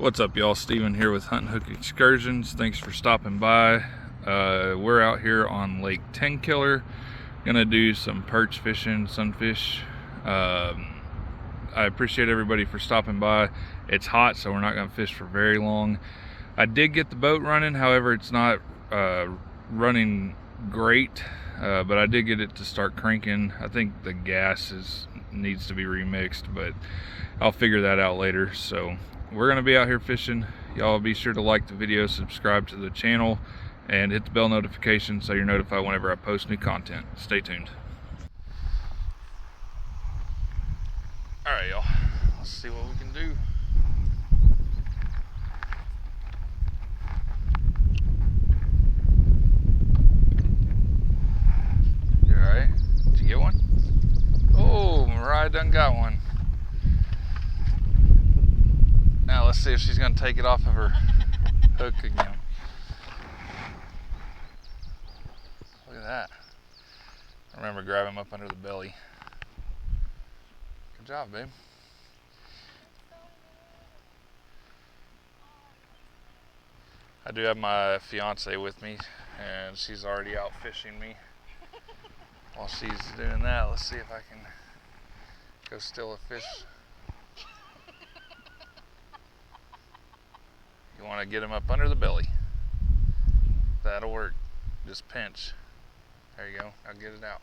What's up, y'all? Steven here with Hunt and Hook Excursions. Thanks for stopping by. We're out here on Lake Tenkiller. Gonna do some perch fishing, sunfish. I appreciate everybody for stopping by. It's hot, so we're not gonna fish for very long. I did get the boat running, however, it's not running great, but I did get it to start cranking. I think the gas needs to be remixed, but I'll figure that out later. So we're gonna be out here fishing. Y'all be sure to like the video, subscribe to the channel, and hit the bell notification so you're notified whenever I post new content. Stay tuned. All right, y'all, let's see what we can do. You all right? Did you get one? Oh, Mariah done got one. Now let's see if she's gonna take it off of her hook again. Look at that. Remember, grab him up under the belly. Good job, babe. I do have my fiance with me, and she's already out fishing me. While she's doing that, let's see if I can go steal a fish. You want to get him up under the belly. That'll work. Just pinch. There you go. Now get it out.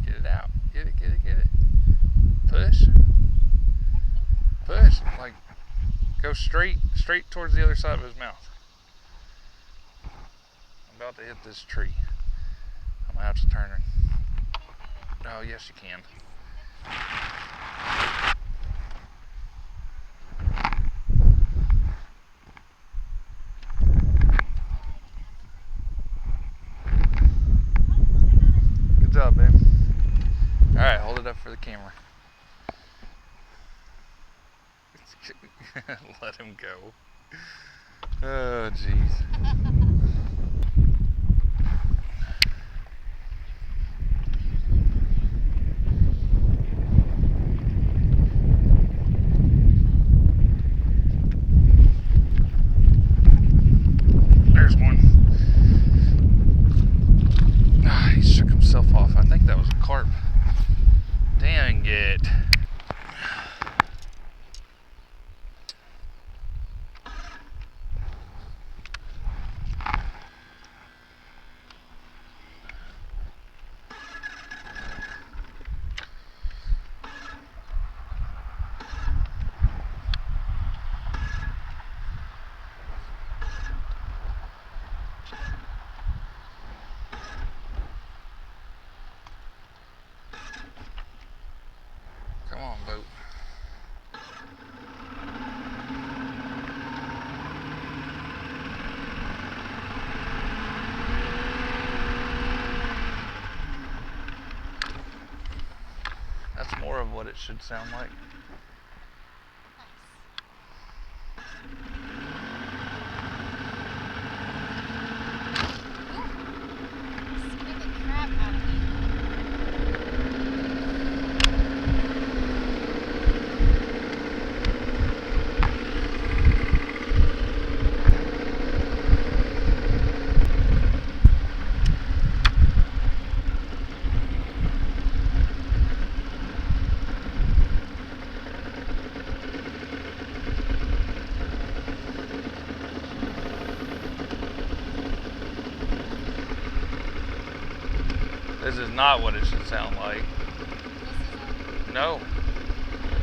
Get it out. Get it, get it, get it. Push. Push. Like, go straight towards the other side of his mouth. I'm about to hit this tree. I'm gonna have to turn her. Oh, yes, you can. Good job, babe. All right, hold it up for the camera. Let him go. Oh, jeez. There's one. Ah, he shook himself off. I think that was a carp. Dang it. Come on, boat. That's more of what it should sound like. This is not what it should sound like. No.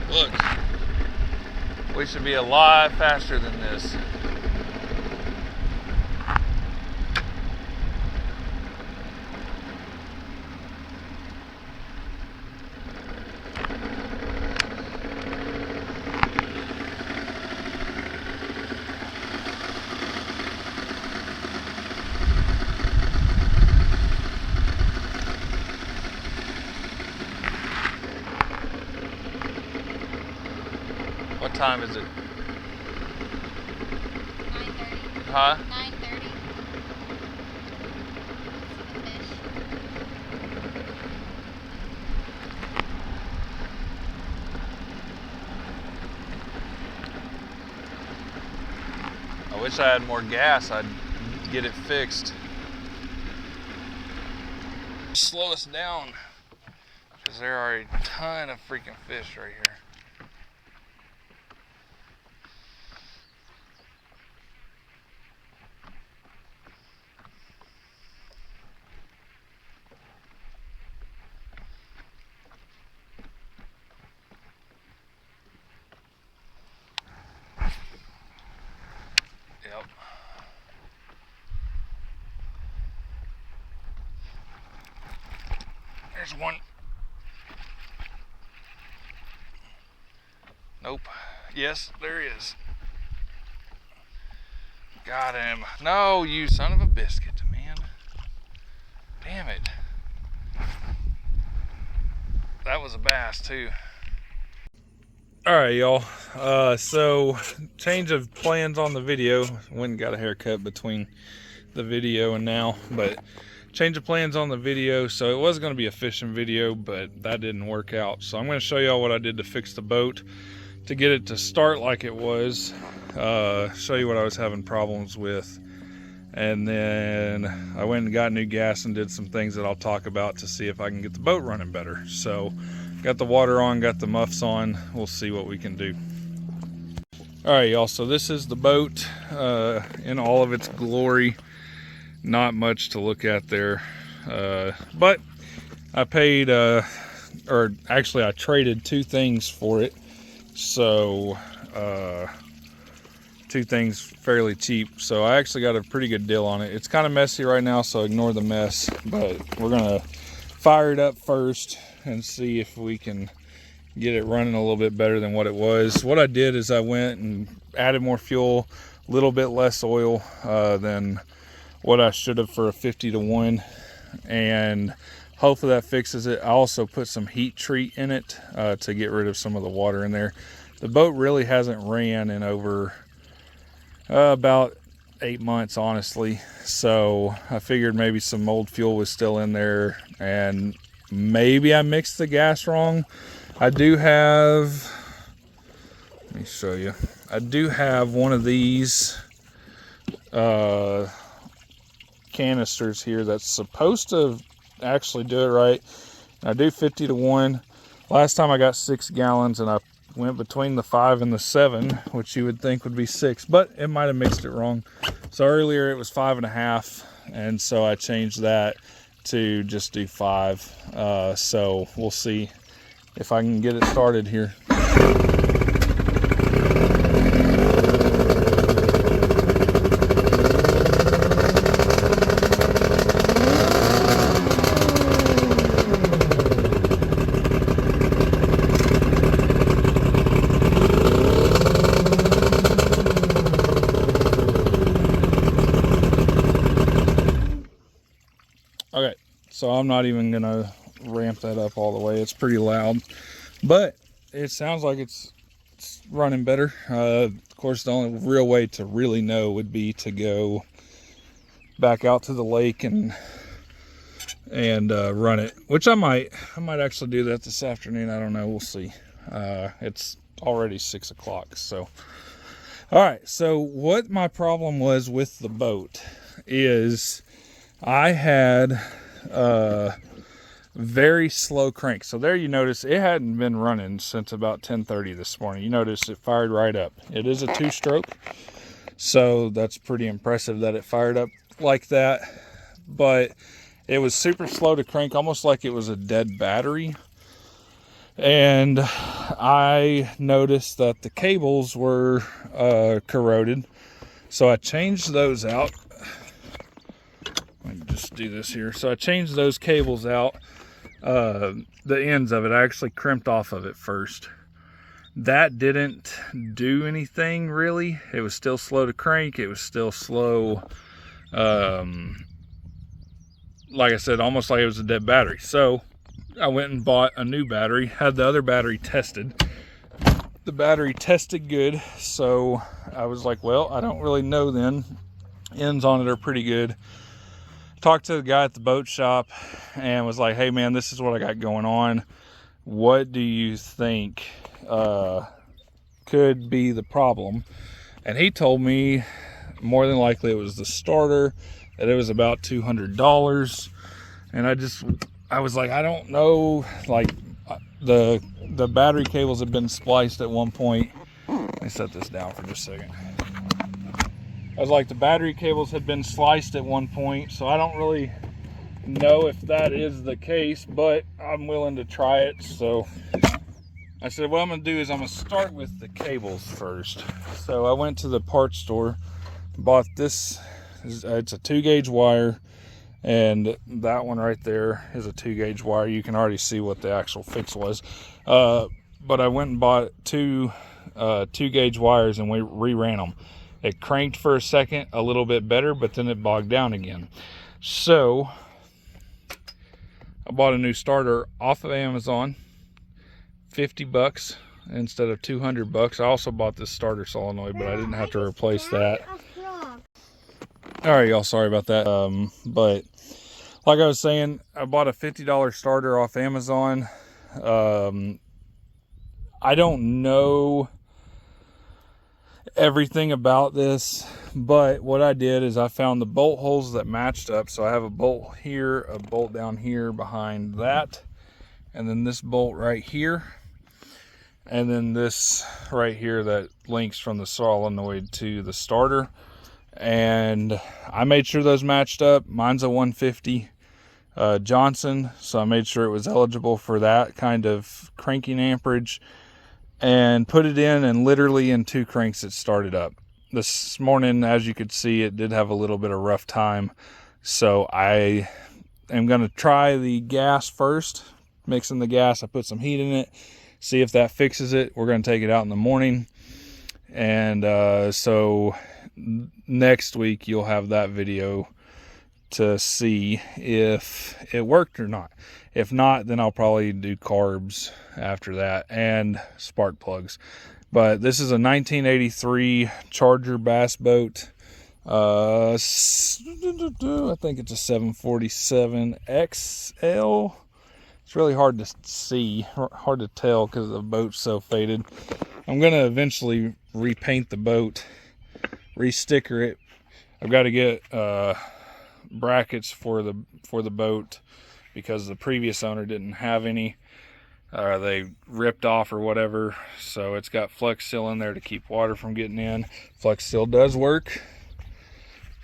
Look. We should be a lot faster than this. What time is it? 9:30. Huh? 9:30. I wish I had more gas, I'd get it fixed. Slow us down, because there are a ton of freaking fish right here. Yep. There's one. Nope. Yes, there is. Got him. No, you son of a biscuit, man. Damn it. That was a bass too. All right, y'all. So change of plans on the video. Went and got a haircut between the video and now, but change of plans on the video. So it was going to be a fishing video, but that didn't work out. So I'm going to show y'all what I did to fix the boat to get it to start like it was. Show you what I was having problems with, and then I went and got new gas and did some things that I'll talk about to see if I can get the boat running better. So got the water on, got the muffs on. We'll see what we can do. All right, y'all, so this is the boat in all of its glory. Not much to look at there, but I paid, or actually I traded two things for it. So two things fairly cheap. So I actually got a pretty good deal on it. It's kind of messy right now, so ignore the mess, but we're gonna fire it up first and see if we can get it running a little bit better than what it was. What I did is I went and added more fuel, a little bit less oil than what I should have for a 50-to-1, and hopefully that fixes it. I also put some heat treat in it to get rid of some of the water in there. The boat really hasn't ran in over about 8 months, honestly. So I figured maybe some old fuel was still in there, and maybe I mixed the gas wrong. I do have, let me show you. I do have one of these canisters here that's supposed to actually do it right. I do 50-to-1. Last time I got 6 gallons, and I went between the 5 and the 7, which you would think would be 6, but it might have mixed it wrong. So earlier it was 5.5, and so I changed that to just do 5. So we'll see if I can get it started here. Okay, so I'm not even gonna ramp that up all the way. It's pretty loud, but it sounds like it's running better. Of course, the only real way to really know would be to go back out to the lake and run it, which I might actually do that this afternoon. I don't know, we'll see. It's already 6 o'clock. So all right, so what my problem was with the boat is I had very slow crank. So there you notice it hadn't been running since about 10:30 this morning. You notice it fired right up. It is a 2-stroke, so that's pretty impressive that it fired up like that. But it was super slow to crank, almost like it was a dead battery. And I noticed that the cables were corroded, so I changed those out. Let me just do this here. So I changed those cables out. The ends of it, I actually crimped off of it first. That didn't do anything really. It was still slow to crank. It was still slow. Like I said, almost like it was a dead battery. So I went and bought a new battery, had the other battery tested. The battery tested good, so I was like, well, I don't really know then. Ends on it are pretty good. Talked to the guy at the boat shop and was like, hey man, this is what I got going on. What do you think could be the problem? And he told me more than likely it was the starter, that it was about $200. And I was like, I don't know, like the battery cables had been spliced at one point. Let me set this down for just a second. I was like, the battery cables had been sliced at one point, so I don't really know if that is the case, but I'm willing to try it. So I said, what I'm gonna do is I'm gonna start with the cables first. So I went to the parts store, bought this. It's a 2-gauge wire, and that one right there is a 2-gauge wire. You can already see what the actual fix was. But I went and bought two 2-gauge wires, and we reran them. It cranked for a second a little bit better, but then it bogged down again. So I bought a new starter off of Amazon, $50 instead of $200. I also bought this starter solenoid, but I didn't have to replace that. All right, y'all, sorry about that. But like I was saying, I bought a $50 starter off Amazon. I don't know everything about this, but what I did is I found the bolt holes that matched up. So I have a bolt here, a bolt down here behind that, and then this bolt right here, and then this right here that links from the solenoid to the starter. And I made sure those matched up. Mine's a 150 Johnson, so I made sure it was eligible for that kind of cranking amperage, and put it in, and literally in 2 cranks it started up. This morning, as you could see, it did have a little bit of rough time, so I am going to try the gas first. Mixing the gas, I put some heat in it, see if that fixes it. We're going to take it out in the morning, and so next week you'll have that video to see if it worked or not. If not, then I'll probably do carbs after that and spark plugs. But this is a 1983 Charger bass boat. I think it's a 747 XL. It's really hard to see, hard to tell because the boat's so faded. I'm going to eventually repaint the boat, re-sticker it. I've got to get brackets for the boat because the previous owner didn't have any. They ripped off or whatever, so it's got Flex Seal in there to keep water from getting in. Flex Seal does work.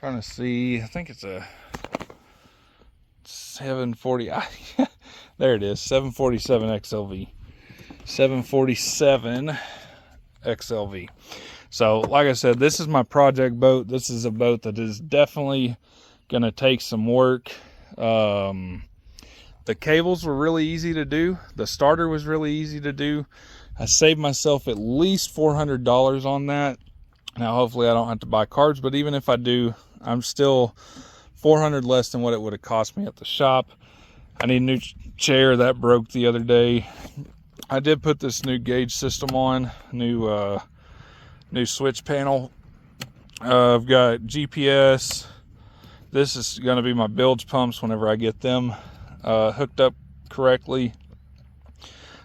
Trying to see, I think it's a 740. There it is, 747 XLV. 747 XLV. So like I said, this is my project boat. This is a boat that is definitely gonna take some work. The cables were really easy to do. The starter was really easy to do. I saved myself at least $400 on that. Now hopefully I don't have to buy carbs, but even if I do, I'm still $400 less than what it would have cost me at the shop. I need a new chair that broke the other day. I did put this new gauge system on, new switch panel. I've got GPS. This is going to be my bilge pumps whenever I get them hooked up correctly.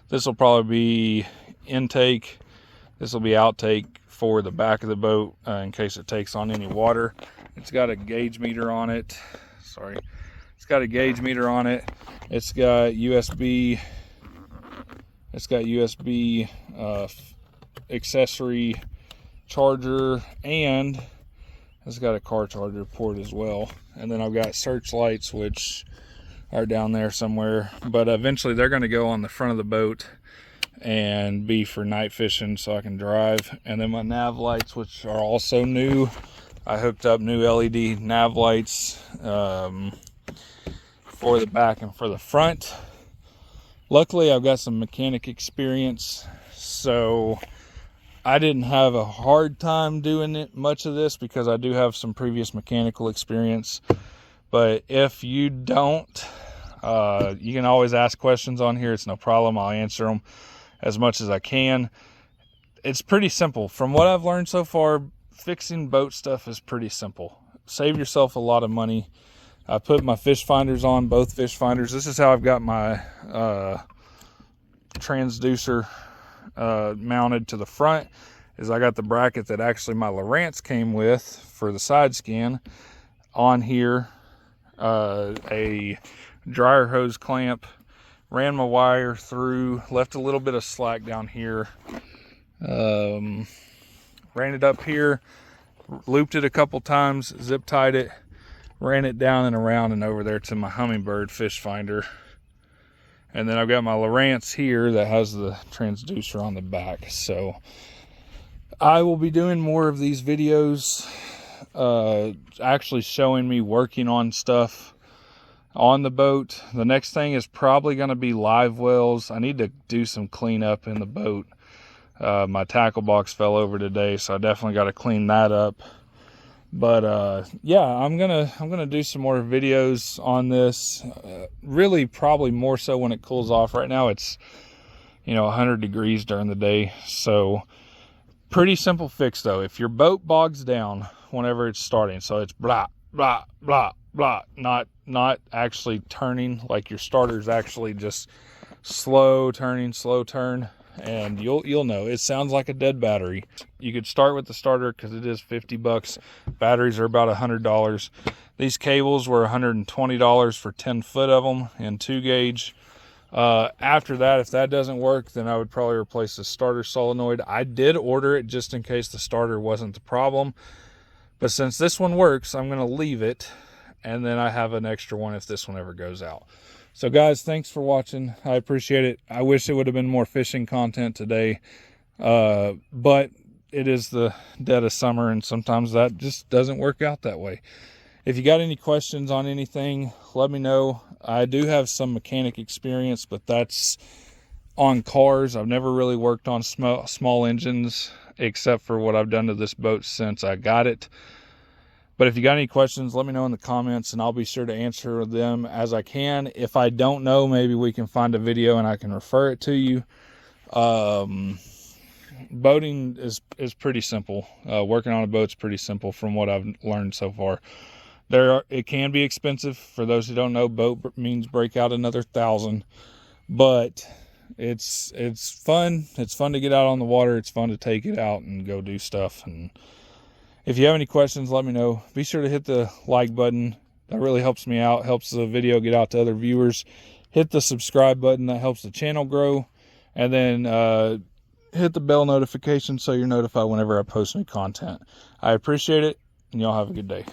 This will probably be intake. This will be outtake for the back of the boat in case it takes on any water. It's got a gauge meter on it. Sorry. It's got a gauge meter on it. It's got USB. It's got USB accessory charger, and it's got a car charger port as well. And then I've got searchlights, which are down there somewhere, but eventually they're going to go on the front of the boat and be for night fishing so I can drive. And then my nav lights, which are also new. I hooked up new LED nav lights for the back and for the front. Luckily I've got some mechanic experience, so I didn't have a hard time doing it much of this because I do have some previous mechanical experience. But if you don't, you can always ask questions on here. It's no problem. I'll answer them as much as I can. It's pretty simple. From what I've learned so far, fixing boat stuff is pretty simple. Save yourself a lot of money. I put my fish finders on, both fish finders. This is how I've got my transducer mounted to the front. is I got the bracket that actually my Lowrance came with for the side scan on here, a dryer hose clamp, ran my wire through, left a little bit of slack down here, ran it up here, looped it a couple times, zip tied it, ran it down and around and over there to my Humminbird fish finder. And then I've got my Lowrance here that has the transducer on the back. So I will be doing more of these videos, actually showing me working on stuff on the boat. The next thing is probably going to be live wells. I need to do some cleanup in the boat. My tackle box fell over today, so I definitely got to clean that up. But yeah, I'm gonna do some more videos on this. Really, probably more so when it cools off. Right now, it's 100 degrees during the day, so pretty simple fix though. If your boat bogs down whenever it's starting, so it's blah blah blah blah, not actually turning, like your starter's actually just slow turn. And you'll know it sounds like a dead battery. You could start with the starter because it is $50. Batteries are about $100. These cables were $120 for 10 foot of them in 2 gauge. After that, if that doesn't work, then I would probably replace the starter solenoid. I did order it just in case the starter wasn't the problem, but since this one works, I'm going to leave it, and then I have an extra one if this one ever goes out. So guys, thanks for watching. I appreciate it. I wish it would have been more fishing content today, but it is the dead of summer, and sometimes that just doesn't work out that way. If you got any questions on anything, let me know. I do have some mechanic experience, but that's on cars. I've never really worked on small engines, except for what I've done to this boat since I got it. But if you got any questions, let me know in the comments, and I'll be sure to answer them as I can. If I don't know, maybe we can find a video and I can refer it to you. Boating is pretty simple. Working on a boat's pretty simple from what I've learned so far. It can be expensive. For those who don't know, boat means break out another 1,000. But it's fun. It's fun to get out on the water. It's fun to take it out and go do stuff. And if you have any questions, let me know. Be sure to hit the like button. That really helps me out, helps the video get out to other viewers. Hit the subscribe button. That helps the channel grow. And then hit the bell notification so you're notified whenever I post new content. I appreciate it, and y'all have a good day.